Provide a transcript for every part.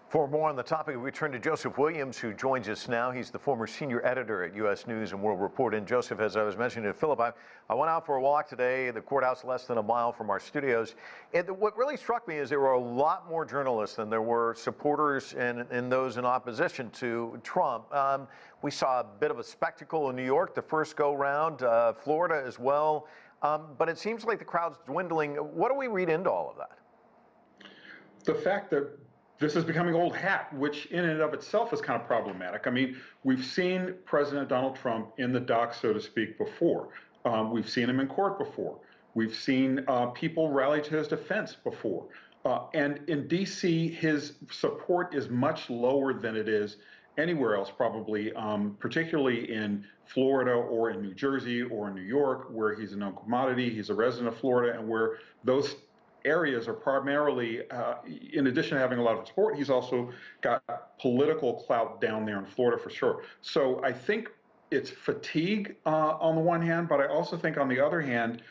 For more on the topic, we turn to Joseph Williams, who joins us now. He's the former senior editor at U.S. News and World Report. And Joseph, as I was mentioning to Philip, I went out for a walk today, the courthouse less than a mile from our studios. And what really struck me is there were a lot more journalists than there were supporters and those in opposition to Trump. We saw a bit of a spectacle in New York the first go-round, Florida as well. But it seems like the crowd's dwindling. What do we read into all of that? The fact that this is becoming old hat, which in and of itself is kind of problematic. I mean, we've seen President Donald Trump in the dock, so to speak, before. We've seen him in court before. We've seen people rally to his defense before. And in D.C., his support is much lower than it is anywhere else, probably, particularly in Florida or in New Jersey or in New York, where he's a known commodity. He's a resident of Florida, and where those areas are primarily, in addition to having a lot of support, he's also got political clout down there in Florida for sure. So I think it's fatigue on the one hand, but I also think on the other hand,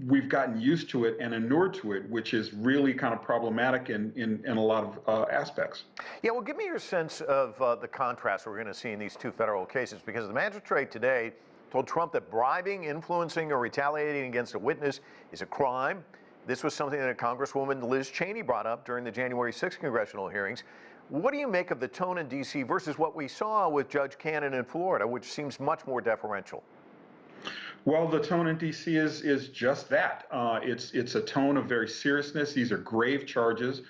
we've gotten used to it and inured to it, which is really kind of problematic in a lot of aspects. Yeah, well, give me your sense of the contrast we're going to see in these two federal cases, because the magistrate today told Trump that bribing, influencing, or retaliating against a witness is a crime. This was something that Congresswoman Liz Cheney brought up during the January 6th congressional hearings. What do you make of the tone in D.C. versus what we saw with Judge Cannon in Florida, which seems much more deferential? Well, the tone in D.C. is just that. It's a tone of very seriousness. These are grave charges.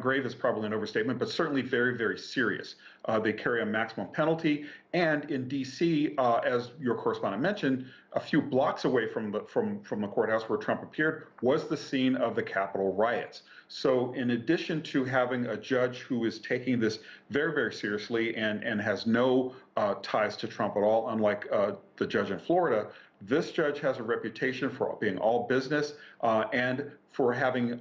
Grave is probably an overstatement, but certainly very, very serious. They carry a maximum penalty. And in D.C., as your correspondent mentioned, a few blocks away from the courthouse where Trump appeared was the scene of the Capitol riots. So in addition to having a judge who is taking this very, very seriously and has no ties to Trump at all, unlike the judge in Florida, this judge has a reputation for being all business and for having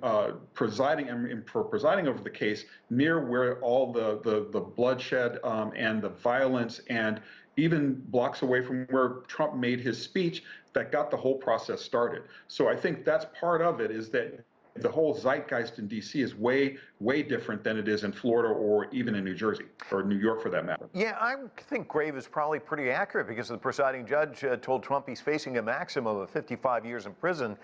presiding over the case near where all the bloodshed and the violence, and even blocks away from where Trump made his speech that got the whole process started. So I think that's part of it, is that the whole zeitgeist in D.C. is way, way different than it is in Florida or even in New Jersey or New York for that matter. Yeah, I think grave is probably pretty accurate, because the presiding judge told Trump he's facing a maximum of 55 years in prison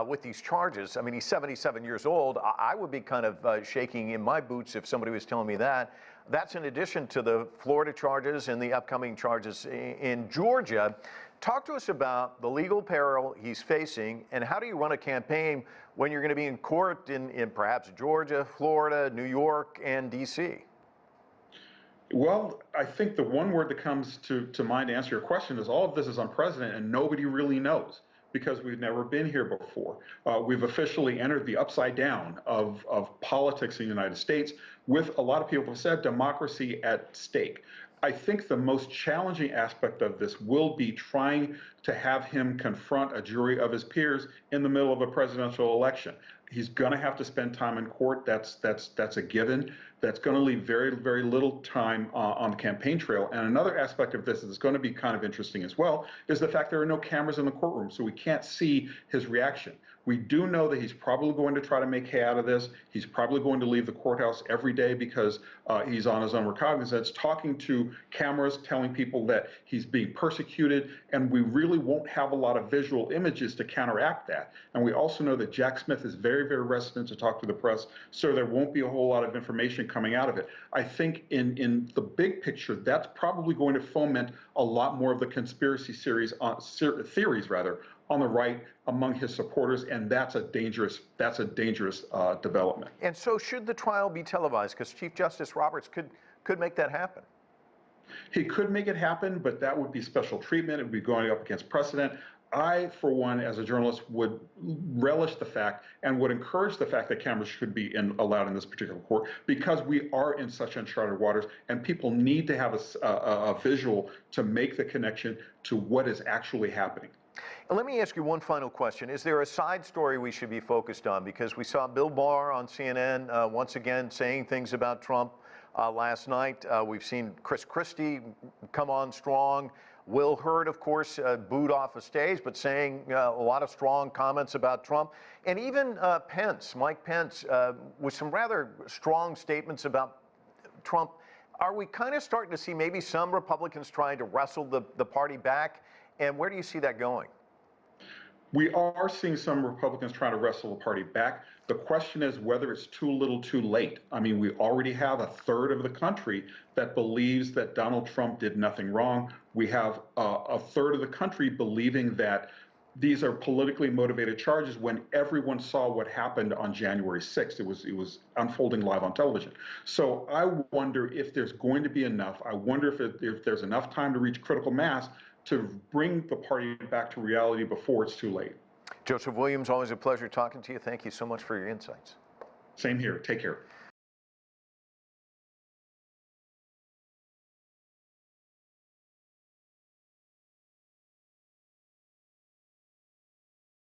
with these charges. I mean, he's 77 years old. I would be kind of shaking in my boots if somebody was telling me that. That's in addition to the Florida charges and the upcoming charges in Georgia. Talk to us about the legal peril he's facing, and how do you run a campaign when you're going to be in court in perhaps Georgia, Florida, New York, and D.C.? Well, I think the one word that comes to mind to answer your question is all of this is unprecedented and nobody really knows, because we've never been here before. We've officially entered the upside down of politics in the United States, with a lot of people have said democracy at stake. I think the most challenging aspect of this will be trying to have him confront a jury of his peers in the middle of a presidential election. He's going to have to spend time in court. That's a given. That's going to leave very, very little time on the campaign trail. And another aspect of this that's going to be kind of interesting as well is the fact there are no cameras in the courtroom, so we can't see his reaction. We do know that he's probably going to try to make hay out of this. He's probably going to leave the courthouse every day because he's on his own recognizance, talking to cameras, telling people that he's being persecuted, and we really won't have a lot of visual images to counteract that. And we also know that Jack Smith is very, very reticent to talk to the press, so there won't be a whole lot of information coming out of it. I think in the big picture, that's probably going to foment a lot more of the conspiracy theories on the right among his supporters, and that's a dangerous development. And so should the trial be televised? Because Chief Justice Roberts could make that happen. He could make it happen, but that would be special treatment. It would be going up against precedent. I, for one, as a journalist, would relish the fact and would encourage the fact that cameras should be allowed in this particular court, because we are in such uncharted waters and people need to have a visual to make the connection to what is actually happening. Let me ask you one final question. Is there a side story we should be focused on? Because we saw Bill Barr on CNN once again saying things about Trump last night. We've seen Chris Christie come on strong. Will Hurd, of course, booed off the stage, but saying a lot of strong comments about Trump. And even Pence, Mike Pence, with some rather strong statements about Trump. Are we kind of starting to see maybe some Republicans trying to wrestle the party back? And where do you see that going? We are seeing some Republicans trying to wrestle the party back. The question is whether it's too little too late. I mean, we already have a third of the country that believes that Donald Trump did nothing wrong. We have a third of the country believing that these are politically motivated charges when everyone saw what happened on January 6th. It was unfolding live on television. So I wonder if there's going to be enough. I wonder if there's enough time to reach critical mass to bring the party back to reality before it's too late. Joseph Williams, always a pleasure talking to you. Thank you so much for your insights. Same here. Take care.